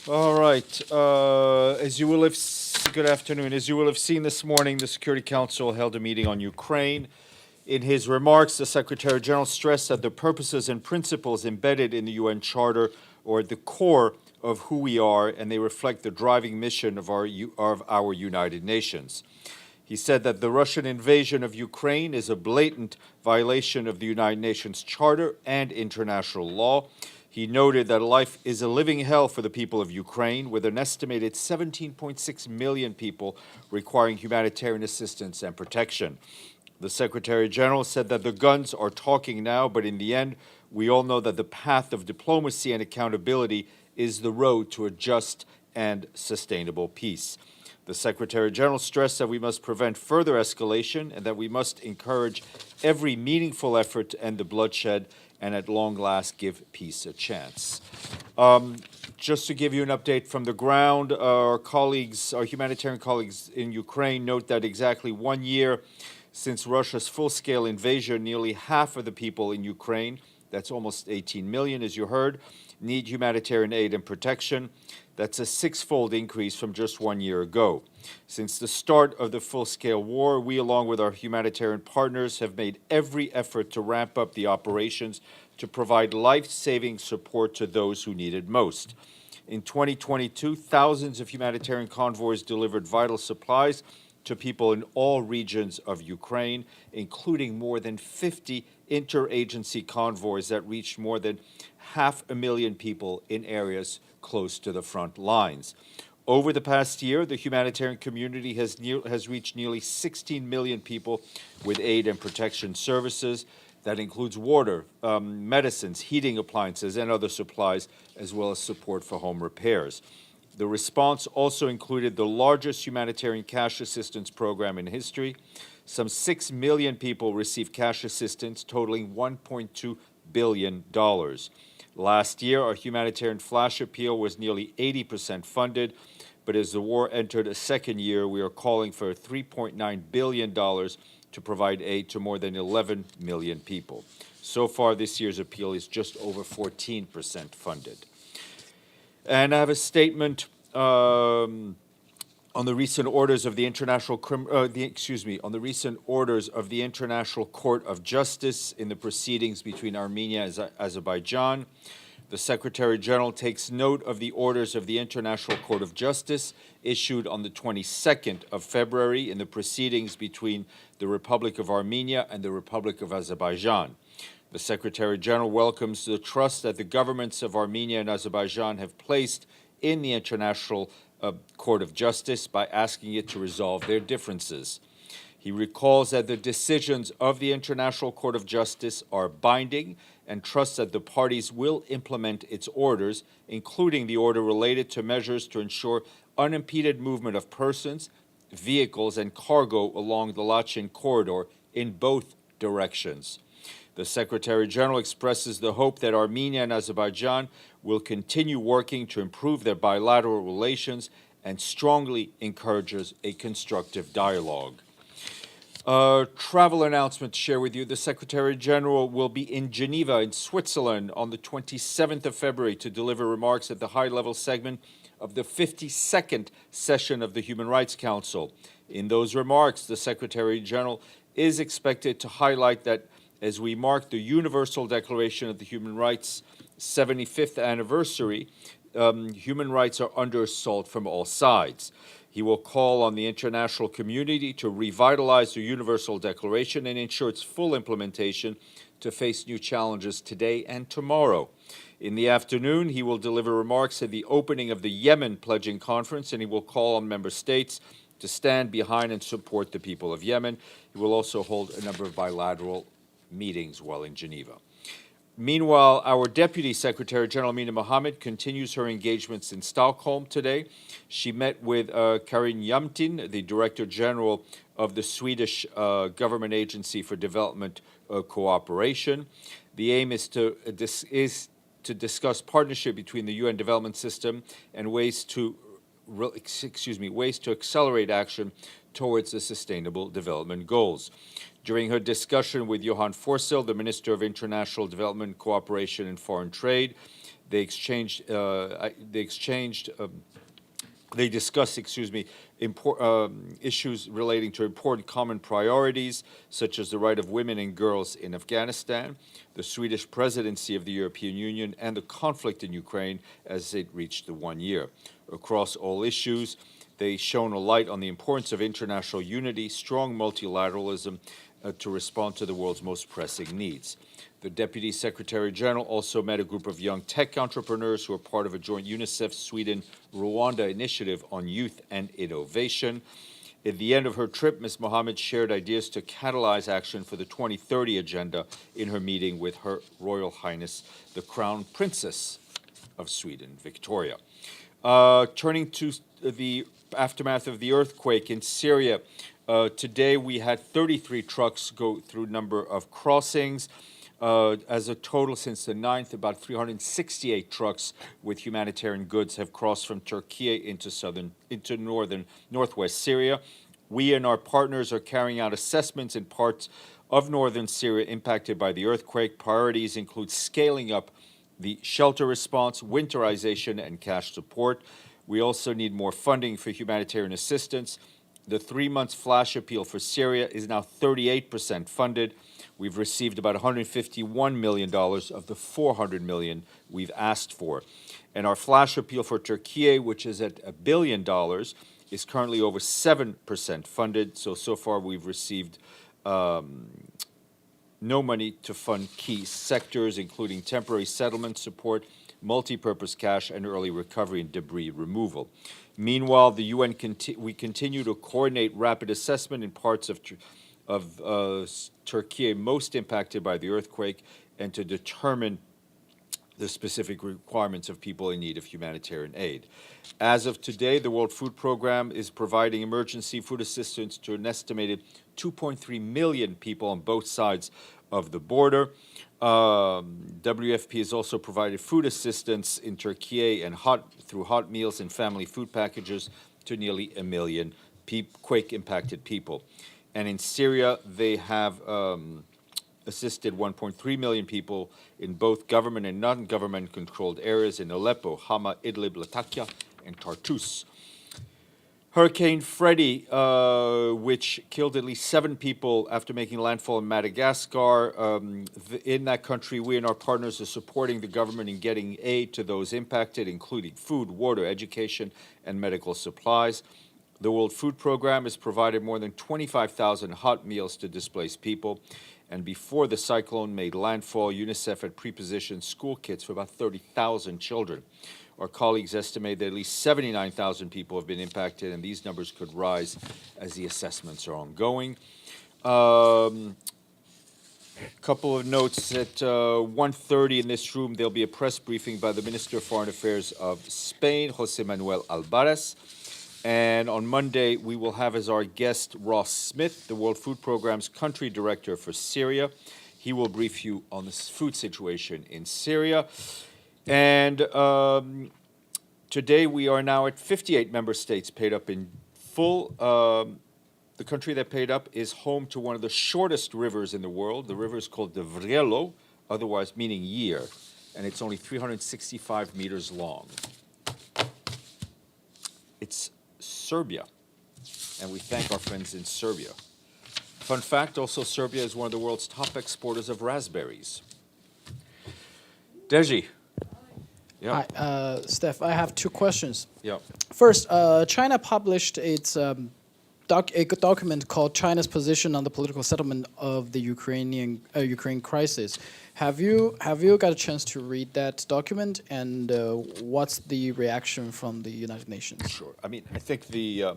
All right. Good afternoon. As you will have seen this morning, the Security Council held a meeting on Ukraine. In his remarks, the Secretary General stressed that the purposes and principles embedded in the UN Charter are at the core of who we are, and they reflect the driving mission of our United Nations. He said that the Russian invasion of Ukraine is a blatant violation of the United Nations Charter and international law. He noted that life is a living hell for the people of Ukraine, with an estimated 17.6 million people requiring humanitarian assistance and protection. The Secretary General said that the guns are talking now, but in the end, we all know that the path of diplomacy and accountability is the road to a just and sustainable peace. The Secretary General stressed that we must prevent further escalation and that we must encourage every meaningful effort to end the bloodshed and at long last give peace a chance. Just to give you an update from the ground, our humanitarian colleagues in Ukraine note that exactly 1 year since Russia's full-scale invasion, nearly half of the people in Ukraine, that's almost 18 million as you heard, need humanitarian aid and protection. That's a six-fold increase from just 1 year ago. Since the start of the full-scale war, we, along with our humanitarian partners, have made every effort to ramp up the operations to provide life-saving support to those who need it most. In 2022, thousands of humanitarian convoys delivered vital supplies to people in all regions of Ukraine, including more than 50 interagency convoys that reached more than 500,000 people in areas close to the front lines. Over the past year, the humanitarian community has reached nearly 16 million people with aid and protection services. That includes water, medicines, heating appliances, and other supplies, as well as support for home repairs. The response also included the largest humanitarian cash assistance program in history. Some 6 million people received cash assistance totaling $1.2 billion. Last year, our humanitarian flash appeal was nearly 80% funded, but as the war entered a second year, we are calling for $3.9 billion to provide aid to more than 11 million people. So far, this year's appeal is just over 14% funded. And I have a statement on the recent orders of the International Court of Justice in the proceedings between Armenia and Azerbaijan. The Secretary General takes note of the orders of the International Court of Justice issued on the 22nd of February in the proceedings between the Republic of Armenia and the Republic of Azerbaijan. The Secretary General welcomes the trust that the governments of Armenia and Azerbaijan have placed in the International Court of Justice by asking it to resolve their differences. He recalls that the decisions of the International Court of Justice are binding and trusts that the parties will implement its orders, including the order related to measures to ensure unimpeded movement of persons, vehicles, and cargo along the Lachin corridor in both directions. The Secretary General expresses the hope that Armenia and Azerbaijan will continue working to improve their bilateral relations and strongly encourages a constructive dialogue. Travel announcement to share with you. The Secretary General will be in Geneva, in Switzerland, on the 27th of February to deliver remarks at the high-level segment of the 52nd session of the Human Rights Council. In those remarks, the Secretary General is expected to highlight that as we mark the Universal Declaration of the Human Rights 75th anniversary, human rights are under assault from all sides. He will call on the international community to revitalize the Universal Declaration and ensure its full implementation to face new challenges today and tomorrow. In the afternoon, he will deliver remarks at the opening of the Yemen Pledging Conference, and he will call on member states to stand behind and support the people of Yemen. He will also hold a number of bilateral meetings while in Geneva. Meanwhile, our Deputy Secretary General Amina Mohammed continues her engagements in Stockholm today. She met with Karin Jämtin, the Director General of the Swedish Government Agency for Development Cooperation. The aim is to discuss partnership between the UN Development System and ways to accelerate action towards the Sustainable Development Goals. During her discussion with Johan Forssell, the Minister of International Development Cooperation and Foreign Trade, They discussed, issues relating to important common priorities, such as the right of women and girls in Afghanistan, the Swedish presidency of the European Union, and the conflict in Ukraine as it reached the 1 year. Across all issues, they shone a light on the importance of international unity, strong multilateralism to respond to the world's most pressing needs. The Deputy Secretary General also met a group of young tech entrepreneurs who are part of a joint UNICEF-Sweden-Rwanda initiative on youth and innovation. At the end of her trip, Ms. Mohammed shared ideas to catalyze action for the 2030 agenda in her meeting with Her Royal Highness, the Crown Princess of Sweden, Victoria. Turning to the aftermath of the earthquake in Syria, today we had 33 trucks go through a number of crossings. As a total, since the 9th, about 368 trucks with humanitarian goods have crossed from Turkey into northwest Syria. We and our partners are carrying out assessments in parts of northern Syria impacted by the earthquake. Priorities include scaling up the shelter response, winterization, and cash support. We also need more funding for humanitarian assistance. The 3-month flash appeal for Syria is now 38% funded. We've received about $151 million of the $400 million we've asked for. And our flash appeal for Turkey, which is at $1 billion, is currently over 7% funded. So far we've received no money to fund key sectors, including temporary settlement support, multi-purpose cash, and early recovery and debris removal. Meanwhile, the UN we continue to coordinate rapid assessment in parts of Turkey most impacted by the earthquake and to determine the specific requirements of people in need of humanitarian aid. As of today, the World Food Programme is providing emergency food assistance to an estimated 2.3 million people on both sides of the border. WFP has also provided food assistance in Turkey and through hot meals and family food packages to nearly 1 million quake-impacted people. And in Syria, they have assisted 1.3 million people in both government and non-government controlled areas in Aleppo, Hama, Idlib, Latakia, and Tartus. Hurricane Freddy, which killed at least 7 people after making landfall in Madagascar. In that country, we and our partners are supporting the government in getting aid to those impacted, including food, water, education, and medical supplies. The World Food Programme has provided more than 25,000 hot meals to displaced people. And before the cyclone made landfall, UNICEF had pre-positioned school kits for about 30,000 children. Our colleagues estimate that at least 79,000 people have been impacted, and these numbers could rise as the assessments are ongoing. Couple of notes. At 1:30 in this room, there'll be a press briefing by the Minister of Foreign Affairs of Spain, José Manuel Albares. And on Monday, we will have as our guest Ross Smith, the World Food Programme's country director for Syria. He will brief you on the food situation in Syria. And today we are now at 58 member states paid up in full. The country that paid up is home to one of the shortest rivers in the world. The river is called the Vrelo, otherwise meaning year, and it's only 365 meters long. It's Serbia, and we thank our friends in Serbia. Fun fact, also Serbia is one of the world's top exporters of raspberries. Deji. Yeah. Hi, Steph. I have 2 questions. Yeah. First, China published its a document called China's Position on the Political Settlement of the Ukraine Crisis. Have you got a chance to read that document, and what's the reaction from the United Nations? Sure. I mean, I think the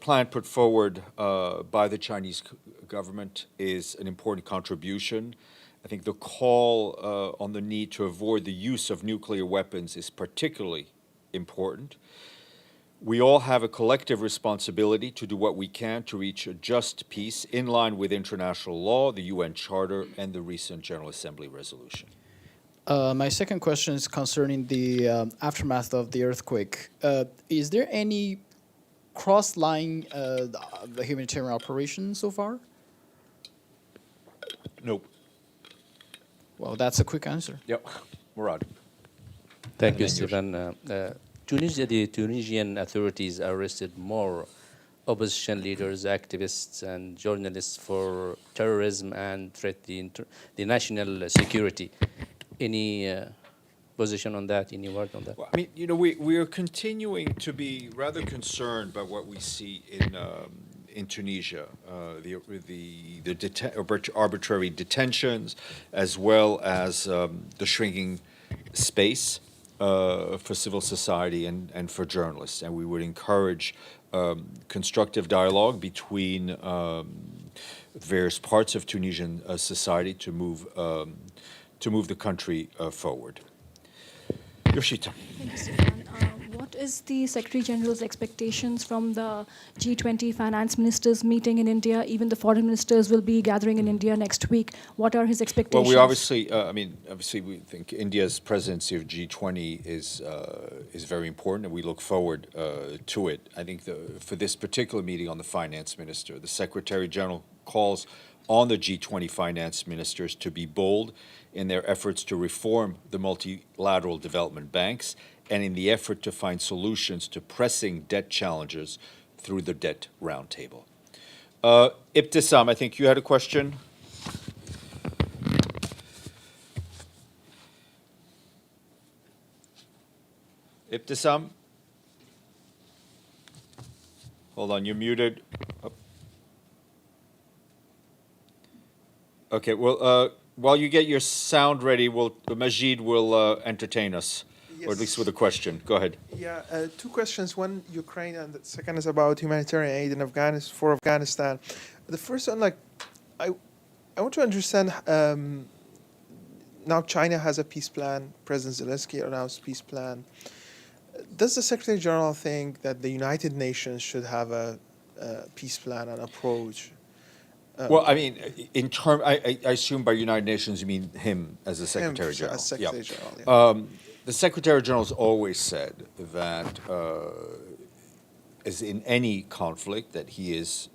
plan put forward by the Chinese government is an important contribution. I think the call on the need to avoid the use of nuclear weapons is particularly important. We all have a collective responsibility to do what we can to reach a just peace in line with international law, the UN Charter, and the recent General Assembly resolution. My second question is concerning the aftermath of the earthquake. Is there any cross-line humanitarian operation so far? Nope. Well, that's a quick answer. Yep. Murad. Thank you, And then yours. Stéphane. Tunisia, the Tunisian authorities arrested more opposition leaders, activists, and journalists for terrorism and threat the national security. Any position on that? Any word on that? Well, I mean, we are continuing to be rather concerned by what we see in Tunisia, arbitrary detentions, as well as the shrinking space for civil society and for journalists. And we would encourage constructive dialogue between various parts of Tunisian society to move the country forward. Yoshita. Thank you, Stéphane. What is the Secretary General's expectations from the G20 finance ministers meeting in India? Even the foreign ministers will be gathering in India next week. What are his expectations? Well, we obviously, we think India's presidency of G20 is very important, and we look forward to it. I think for this particular meeting on the finance minister, the Secretary General calls on the G20 finance ministers to be bold in their efforts to reform the multilateral development banks and in the effort to find solutions to pressing debt challenges through the debt roundtable. Ibtisam, I think you had a question. Ibtisam? Hold on, you're muted. Oh. Okay, well, while you get your sound ready, Majid will entertain us, or at least with a question. Go ahead. Yeah, two questions. One, Ukraine, and the second is about humanitarian aid in Afghanistan for Afghanistan. The first one, I want to understand. Now China has a peace plan. President Zelensky announced peace plan. Does the Secretary General think that the United Nations should have a peace plan and approach? Well, I mean, I assume by United Nations you mean him as the Secretary General. As Secretary Yeah. General, yeah. The Secretary General has always said that, as in any conflict, that he is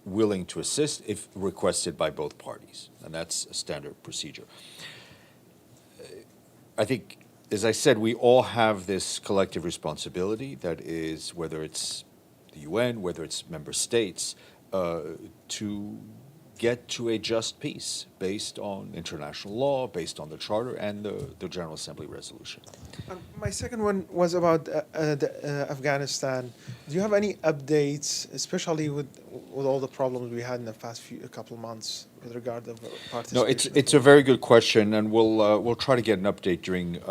willing to assist if requested by both parties, and that's a standard procedure. I think, as I said, we all have this collective responsibility that is, whether it's the UN, whether it's member states, to get to a just peace based on international law, based on the Charter and the General Assembly resolution. My second one was about Afghanistan. Do you have any updates, especially with all the problems we had in the past couple of months with regard to participation? No, it's a very good question, and we'll try to get an update during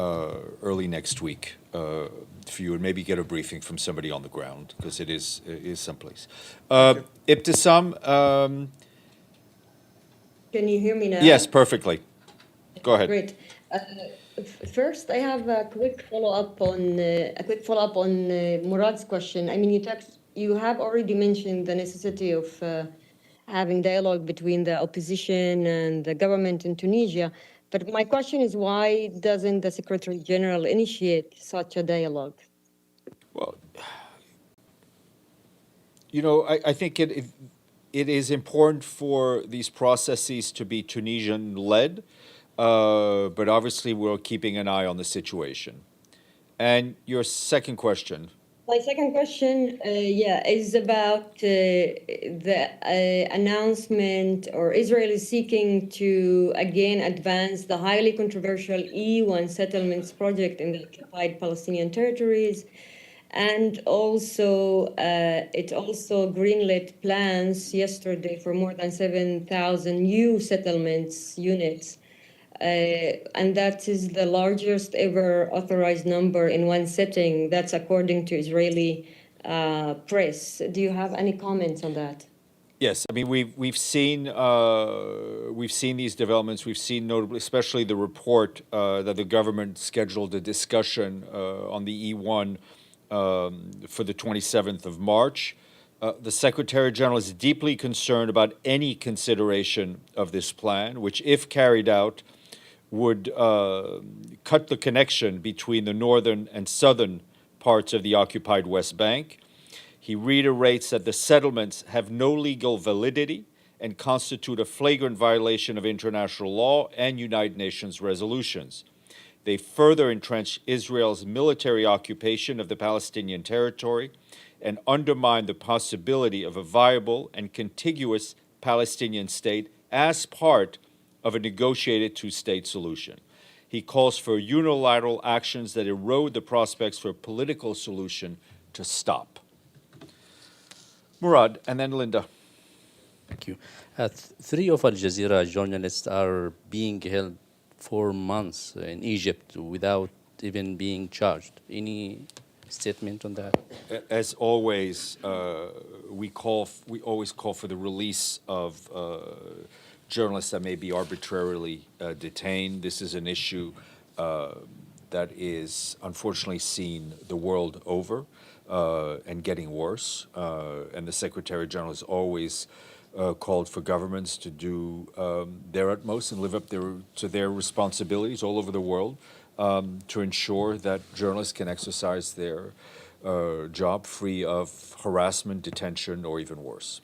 early next week for you, and maybe get a briefing from somebody on the ground, because it is someplace. Ibtisam. Can you hear me now? Yes, perfectly. Go ahead. Great. First, I have a quick follow-up on Murad's question. I mean, you have already mentioned the necessity of having dialogue between the opposition and the government in Tunisia. But my question is, why doesn't the Secretary General initiate such a dialogue? Well, I think it is important for these processes to be Tunisian-led, but obviously we're keeping an eye on the situation. And your second question? My second question, is about the announcement, or Israel is seeking to again advance the highly controversial E1 settlements project in the occupied Palestinian territories. And also, it also greenlit plans yesterday for more than 7,000 new settlements units. And that is the largest ever authorized number in one setting. That's according to Israeli press. Do you have any comments on that? Yes, I mean we've seen these developments. We've seen notably, especially the report that the government scheduled a discussion on the E1 for the 27th of March. The Secretary General is deeply concerned about any consideration of this plan, which, if carried out, would cut the connection between the northern and southern parts of the occupied West Bank. He reiterates that the settlements have no legal validity and constitute a flagrant violation of international law and United Nations resolutions. They further entrench Israel's military occupation of the Palestinian territory and undermine the possibility of a viable and contiguous Palestinian state as part of a negotiated two-state solution. He calls for unilateral actions that erode the prospects for a political solution to stop. Murad, and then Linda. Thank you. Three of Al Jazeera journalists are being held for months in Egypt without even being charged. Any statement on that? As always, we always call for the release of journalists that may be arbitrarily detained. This is an issue that is unfortunately seen the world over and getting worse. And the Secretary General has always called for governments to do their utmost and live up to their responsibilities all over the world to ensure that journalists can exercise their job free of harassment, detention, or even worse.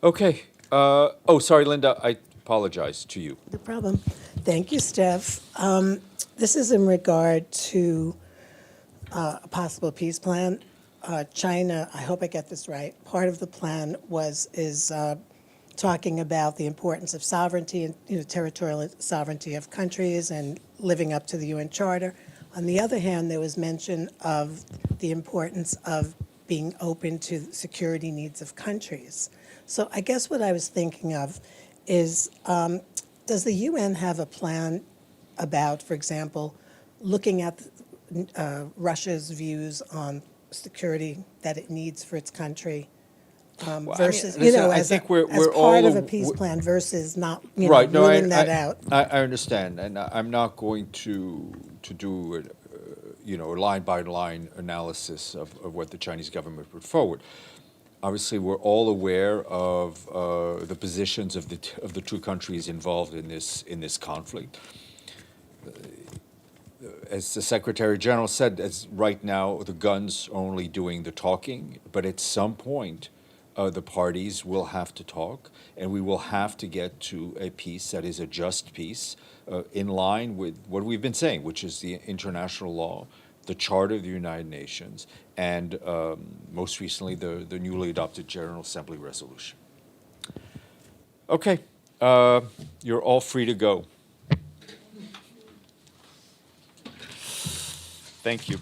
Okay. Oh, sorry, Linda. I apologize to you. No problem. Thank you, Steph. This is in regard to a possible peace plan. China, I hope I get this right, part of the plan is talking about the importance of sovereignty and territorial sovereignty of countries and living up to the UN Charter. On the other hand, there was mention of the importance of being open to security needs of countries. So I guess what I was thinking of is, does the UN have a plan about, for example, looking at Russia's views on security that it needs for its country versus, as part of a peace plan versus not, right, no, ruling that out? I understand, and I'm not going to do a line-by-line analysis of what the Chinese government put forward. Obviously, we're all aware of the positions of the two countries involved in this conflict. As the Secretary General said, as right now the guns are only doing the talking, but at some point the parties will have to talk, and we will have to get to a peace that is a just peace in line with what we've been saying, which is the international law, the Charter of the United Nations, and most recently the newly adopted General Assembly resolution. Okay, you're all free to go. Thank you.